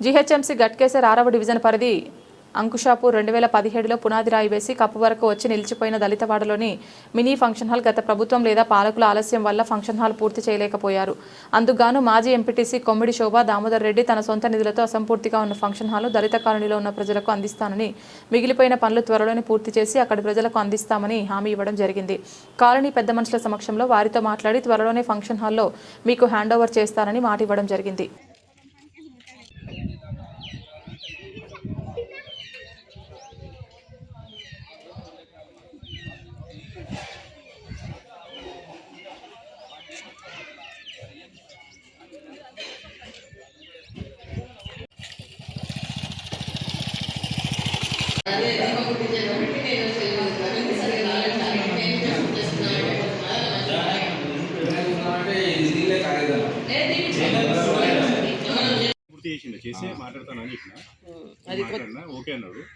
GHMC Ghatkesar 6వ division పరిధి అంకుషాపూర్ 2017లో పునాది రాయి వేసి కప్పు వరకు వచ్చి నిలిచిపోయిన దళితవాడలోని మినీ ఫంక్షన్ హాల్ గత ప్రభుత్వం లేదా పాలకుల ఆలస్యం వల్ల ఫంక్షన్ హాల్ పూర్తి చేయలేకపోయారు. అందుకుగాను మాజీ ఎంపీటీసీ కొమ్మిడి శోభ దామోదర్ రెడ్డి తన సొంత నిధులతో అసంపూర్తిగా ఉన్న ఫంక్షన్ హాల్ దళిత కాలనీలో ఉన్న ప్రజలకు అందిస్తానని, మిగిలిపోయిన పనులు త్వరలోనే పూర్తి చేసి అక్కడి ప్రజలకు అందిస్తామని హామీ ఇవ్వడం జరిగింది. కాలనీ పెద్ద మనుషుల సమక్షంలో వారితో మాట్లాడి త్వరలోనే ఫంక్షన్ హాల్లో మీకు హ్యాండ్ ఓవర్ చేస్తానని మాట ఇవ్వడం జరిగింది.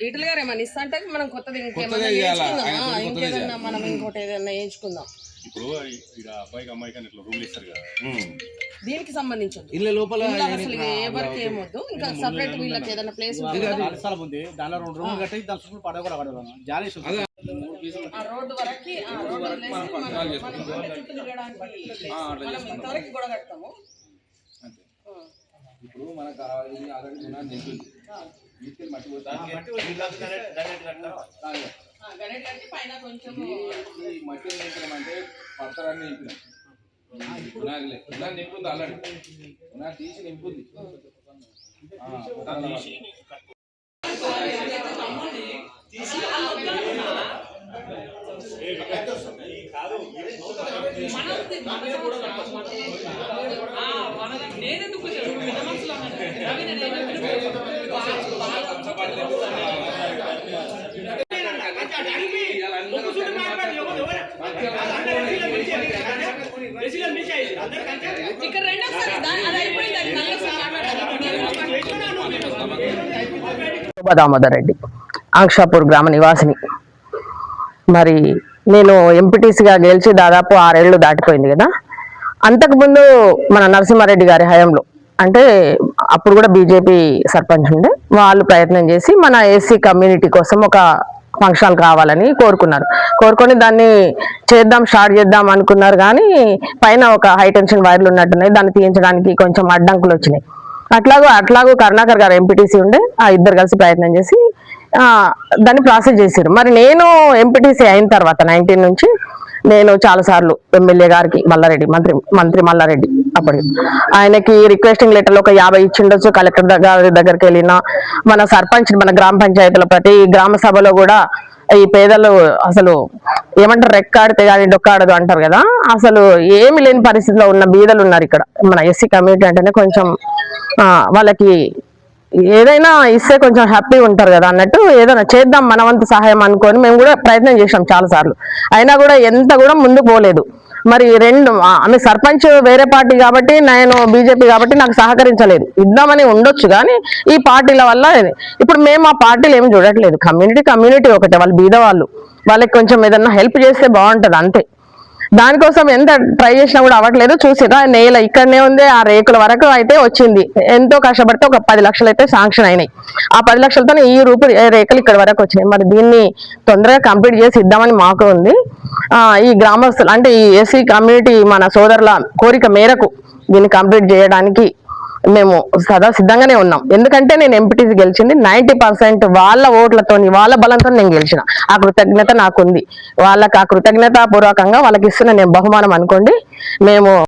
ఈటల గారు ఏమన్నా ఇస్తా అంటే మనం కొత్తది ఇంకేదన్నా మనం ఇంకోటి ఏదన్నా వేయించుకుందాం. ఇప్పుడు అబ్బాయికి అమ్మాయికి ఇట్లా రూమ్లు ఇస్తారు కదా, దీనికి సంబంధించింది ఇళ్ళ లోపల అసలు ఎవరికి ఏమొద్దు. ఇంకా సపరేట్ వీళ్ళకి ఏదైనా ప్లేస్ ఉంది, దానిలో 2 రూములు కట్టి దాని చుట్టూ పడవ కూడా పడవాలి. జాలి రోడ్డు వరకు ఇంతవరకు కూడా కడతాము. ఇప్పుడు మనకు ఆల్రెడీ మట్టి పైన కొంచెం ఈ మట్టి అంటే పడతారని నింపినాం. నింపుంది ఆల్రెడీ తీసి నింపుంది. దామోదర్ రెడ్డి, అంకుషాపూర్ గ్రామ నివాసిని. మరి నేను ఎంపీటీసీగా గెలిచి దాదాపు 6 ఏళ్ళు దాటిపోయింది కదా. అంతకుముందు మన నరసింహారెడ్డి గారి హయాంలో, అంటే అప్పుడు కూడా బీజేపీ సర్పంచ్ ఉండే, వాళ్ళు ప్రయత్నం చేసి మన ఎస్సీ కమ్యూనిటీ కోసం ఒక ఫంక్షన్ కావాలని కోరుకొని దాన్ని స్టార్ట్ చేద్దాం అనుకున్నారు. కానీ పైన ఒక హై టెన్షన్ వైర్లు ఉన్నట్టున్నాయి, దాన్ని తీయించడానికి కొంచెం అడ్డంకులు వచ్చినాయి. అట్లాగూ కరుణాకర్ గారు ఎంపీటీసీ ఉండే, ఆ ఇద్దరు కలిసి ప్రయత్నం చేసి దాన్ని ప్రాసెస్ చేశారు. మరి నేను ఎంపీటీసీ అయిన తర్వాత 19 నుంచి నేను చాలాసార్లు ఎమ్మెల్యే గారికి మంత్రి మల్లారెడ్డి అప్పటి ఆయనకి రిక్వెస్టింగ్ లెటర్లు ఒక 50 ఇచ్చిండొచ్చు. కలెక్టర్ గారి దగ్గరికి వెళ్ళినా, మన సర్పంచ్ మన గ్రామ పంచాయతీల ప్రతి గ్రామ సభలో కూడా ఈ పేదలు అసలు ఏమంటారు, రెక్కాడితే కానీ డొక్కాడదు అంటారు కదా, అసలు ఏమి లేని పరిస్థితిలో ఉన్న బీదలు ఉన్నారు ఇక్కడ. మన ఎస్సీ కమ్యూనిటీ అంటేనే కొంచెం వాళ్ళకి ఏదైనా ఇస్తే కొంచెం హ్యాపీగా ఉంటారు కదా అన్నట్టు ఏదైనా చేద్దాం మన వంతు సహాయం అనుకొని మేము కూడా ప్రయత్నం చేసాం చాలాసార్లు. అయినా కూడా ఎంత కూడా ముందుకు పోలేదు. మరి ఆమె సర్పంచ్ వేరే పార్టీ కాబట్టి, నేను బీజేపీ కాబట్టి నాకు సహకరించలేదు. ఇద్దామని ఉండొచ్చు కానీ ఈ పార్టీల వల్ల ఇప్పుడు మేము ఆ పార్టీలు ఏమి చూడట్లేదు. కమ్యూనిటీ ఒకటే, వాళ్ళు బీదవాళ్ళు, వాళ్ళకి కొంచెం ఏదన్నా హెల్ప్ చేస్తే బాగుంటుంది అంతే. దానికోసం ఎంత ట్రై చేసినా కూడా అవ్వట్లేదు. చూసిరా నేల ఇక్కడనే ఉంది, ఆ రేకుల వరకు అయితే వచ్చింది. ఎంతో కష్టపడితే ఒక 10 లక్షలు అయితే శాంక్షన్ అయినాయి. ఆ 10 లక్షలతో ఈ రేకులు ఇక్కడ వరకు వచ్చినాయి. మరి దీన్ని తొందరగా కంప్లీట్ చేసి ఇద్దామని మాకు ఉంది. ఈ గ్రామస్తులు అంటే ఈ ఎస్సీ కమ్యూనిటీ మన సోదరుల కోరిక మేరకు దీన్ని కంప్లీట్ చేయడానికి మేము సదా సిద్ధంగానే ఉన్నాం. ఎందుకంటే నేను ఎంపీటీసీ గెలిచింది 90% వాళ్ళ ఓట్లతో, వాళ్ళ బలంతో నేను గెలిచిన. ఆ కృతజ్ఞత నాకుంది. వాళ్ళకి ఆ కృతజ్ఞత పూర్వకంగా వాళ్ళకి ఇస్తున్న నేను బహుమానం అనుకోండి. మేము